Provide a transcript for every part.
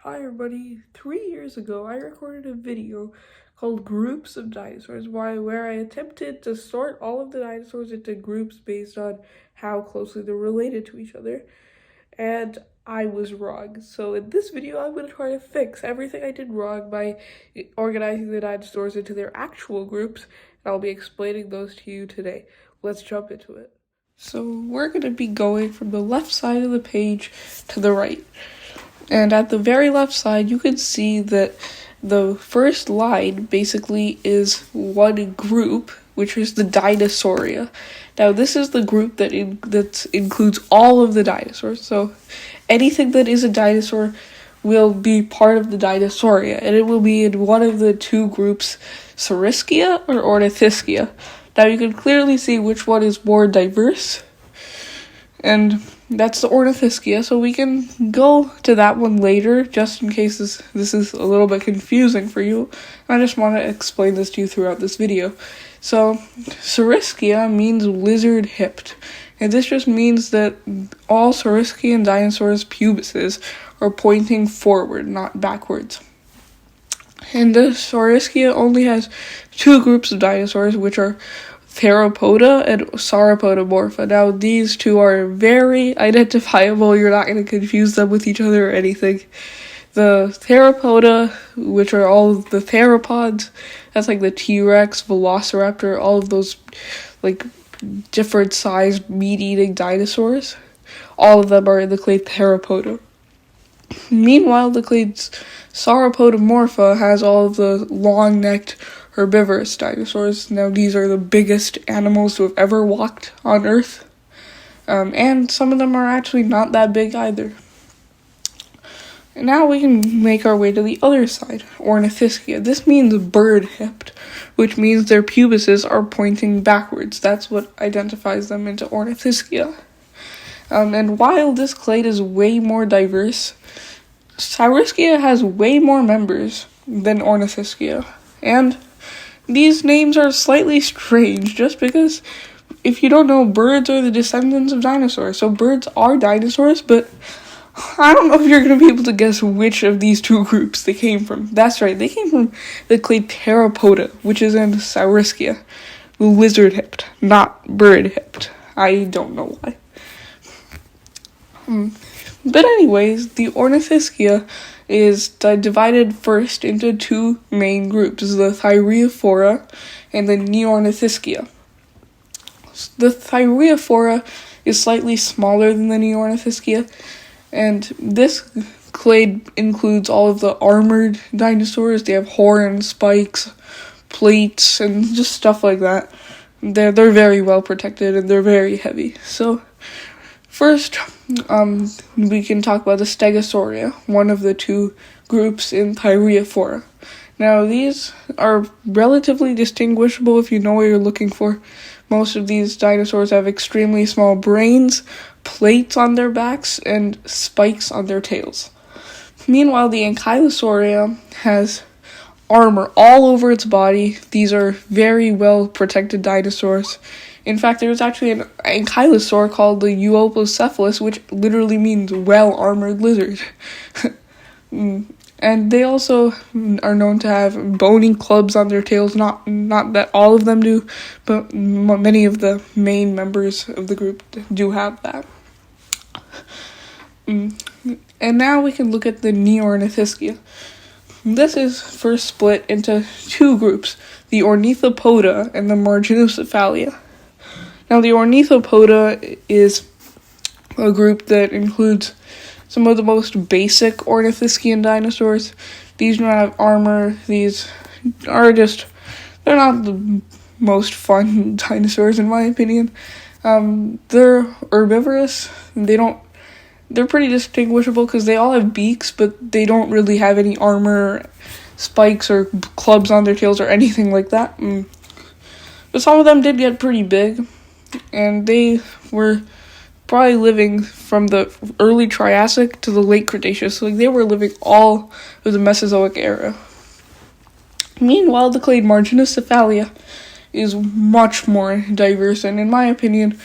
Hi everybody, 3 years ago I recorded a video called Groups of Dinosaurs where I attempted to sort all of the dinosaurs into groups based on how closely they're related to each other, and I was wrong. So in this video I'm going to try to fix everything I did wrong by organizing the dinosaurs into their actual groups, and I'll be explaining those to you today. Let's jump into it. So we're going to be going from the left side of the page to the right. And at the very left side, you can see that the first line basically is one group, which is the Dinosauria. Now, this is the group that includes all of the dinosaurs. So anything that is a dinosaur will be part of the Dinosauria, and it will be in one of the two groups, Saurischia or Ornithischia. Now, you can clearly see which one is more diverse, and that's the Ornithischia, so we can go to that one later, just in case this is a little bit confusing for you. I just want to explain this to you throughout this video. So, Saurischia means lizard-hipped, and this just means that all Saurischian dinosaurs' pubises are pointing forward, not backwards. And the Saurischia only has two groups of dinosaurs, which are Theropoda and Sauropodomorpha. Now, these two are very identifiable. You're not going to confuse them with each other or anything. The Theropoda, which are all of the theropods, that's like the T-Rex, Velociraptor, all of those like different sized meat-eating dinosaurs. All of them are in the clade Theropoda. Meanwhile, the clade Sauropodomorpha has all of the long-necked herbivorous dinosaurs. Now, these are the biggest animals to have ever walked on Earth, and some of them are actually not that big either. And now we can make our way to the other side, Ornithischia. This means bird-hipped, which means their pubises are pointing backwards. That's what identifies them into Ornithischia. And while this clade is way more diverse, Saurischia has way more members than Ornithischia, and these names are slightly strange, just because if you don't know, birds are the descendants of dinosaurs. So birds are dinosaurs, but I don't know if you're going to be able to guess which of these two groups they came from. That's right, they came from the clade Theropoda, which is in Saurischia. Lizard-hipped, not bird-hipped. I don't know why. But anyways, the Ornithischia is divided first into two main groups, the Thyreophora and the Neornithischia. The Thyreophora is slightly smaller than the Neornithischia, and this clade includes all of the armored dinosaurs. They have horns, spikes, plates, and just stuff like that. They're very well protected, and they're very heavy. So first, we can talk about the Stegosauria, one of the two groups in Thyreophora. Now, these are relatively distinguishable if you know what you're looking for. Most of these dinosaurs have extremely small brains, plates on their backs, and spikes on their tails. Meanwhile, the Ankylosauria has armor all over its body. These are very well protected dinosaurs. In fact, there's actually an ankylosaur called the Euoplocephalus, which literally means well-armored lizard. And they also are known to have bony clubs on their tails. Not that all of them do, but many of the main members of the group do have that. And now we can look at the Neornithischia. This is first split into two groups, the Ornithopoda and the Marginocephalia. Now, the Ornithopoda is a group that includes some of the most basic Ornithischian dinosaurs. These do not have armor. These are they're not the most fun dinosaurs, in my opinion. They're herbivorous. They're pretty distinguishable because they all have beaks, but they don't really have any armor, spikes, or clubs on their tails, or anything like that. But some of them did get pretty big, and they were probably living from the early Triassic to the late Cretaceous. So they were living all of the Mesozoic era. Meanwhile, the clade Marginocephalia is much more diverse and, in my opinion,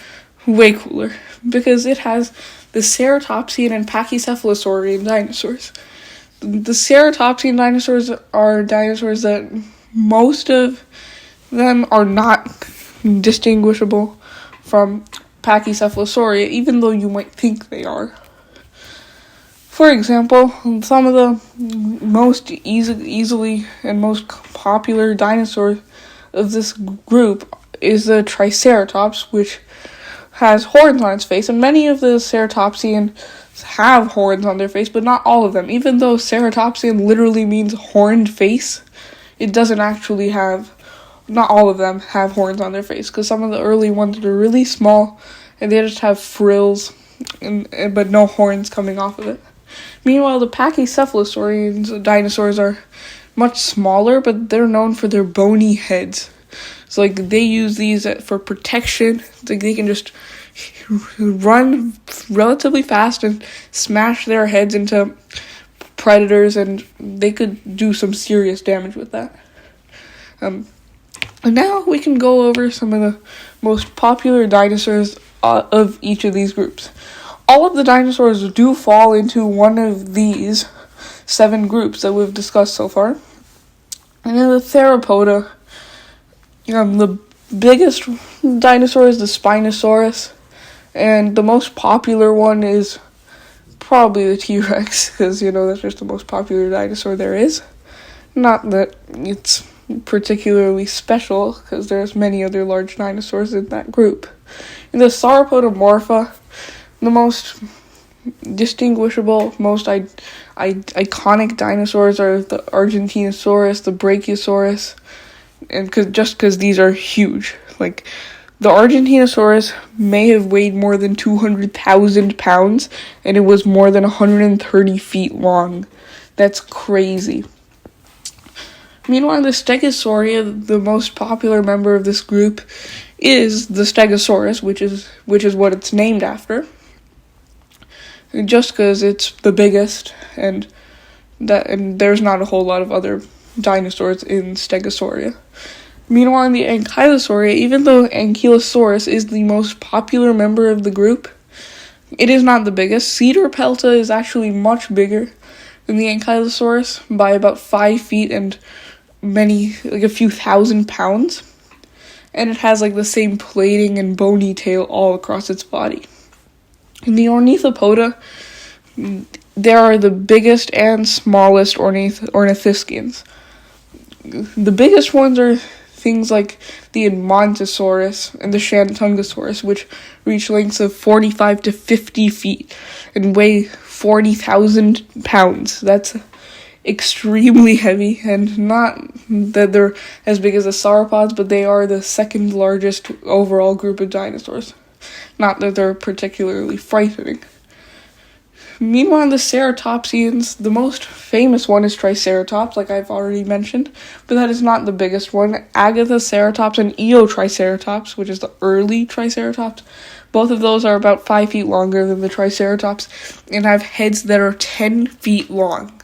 way cooler, because it has the ceratopsian and pachycephalosaurian dinosaurs. The ceratopsian dinosaurs are dinosaurs that most of them are not distinguishable from Pachycephalosauria, even though you might think they are. For example, some of the most easily and most popular dinosaurs of this group is the Triceratops, which has horns on its face, and many of the ceratopsians have horns on their face, but not all of them. Even though ceratopsian literally means horned face, it doesn't actually have, not all of them have horns on their face, because some of the early ones are really small, and they just have frills, but no horns coming off of it. Meanwhile, the Pachycephalosaurian dinosaurs are much smaller, but they're known for their bony heads. So, like, they use these for protection. Like, they can just run relatively fast and smash their heads into predators, and they could do some serious damage with that. And now we can go over some of the most popular dinosaurs of each of these groups. All of the dinosaurs do fall into one of these 7 groups that we've discussed so far. And in the theropoda, the biggest dinosaur is the Spinosaurus, and the most popular one is probably the T-Rex, because, that's just the most popular dinosaur there is. Not that it's particularly special, because there's many other large dinosaurs in that group. In the Sauropodomorpha, the most distinguishable, most iconic dinosaurs are the Argentinosaurus, the Brachiosaurus, and because these are huge. Like, the Argentinosaurus may have weighed more than 200,000 pounds, and it was more than 130 feet long. That's crazy. Meanwhile, the Stegosauria, the most popular member of this group, is the Stegosaurus, which is what it's named after. Just because it's the biggest, and there's not a whole lot of other dinosaurs in Stegosauria. Meanwhile, in the Ankylosauria, even though Ankylosaurus is the most popular member of the group, it is not the biggest. Cedarpelta is actually much bigger than the Ankylosaurus by about 5 feet and a few thousand pounds. And it has the same plating and bony tail all across its body. In the Ornithopoda, there are the biggest and smallest ornithischians. The biggest ones are things like the Edmontosaurus and the Shantungosaurus, which reach lengths of 45 to 50 feet and weigh 40,000 pounds. That's extremely heavy, and not that they're as big as the sauropods, but they are the second largest overall group of dinosaurs. Not that they're particularly frightening. Meanwhile, the ceratopsians, the most famous one is Triceratops, like I've already mentioned, but that is not the biggest one. Agathoceratops and Eotriceratops, which is the early Triceratops, both of those are about 5 feet longer than the Triceratops and have heads that are 10 feet long.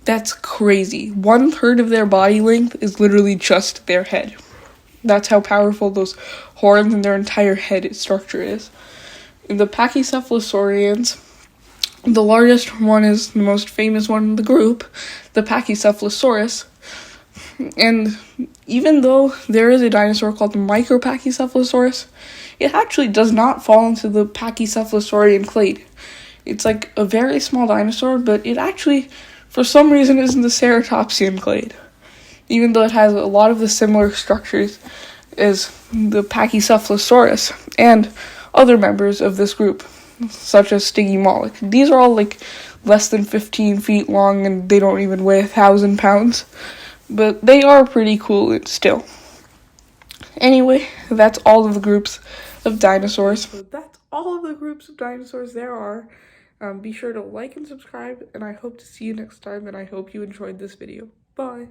That's crazy. 1/3 of their body length is literally just their head. That's how powerful those horns and their entire head structure is. In the Pachycephalosaurians, the largest one is the most famous one in the group, the Pachycephalosaurus. And even though there is a dinosaur called the Micropachycephalosaurus, it actually does not fall into the Pachycephalosaurian clade. It's a very small dinosaur, but it actually, for some reason, is in the Ceratopsian clade, even though it has a lot of the similar structures as the Pachycephalosaurus and other members of this group, such as Stygimoloch. These are all less than 15 feet long, and they don't even weigh 1,000 pounds, but they are pretty cool still. Anyway, that's all of the groups of dinosaurs. So that's all of the groups of dinosaurs there are. Be sure to like and subscribe, and I hope to see you next time, and I hope you enjoyed this video. Bye!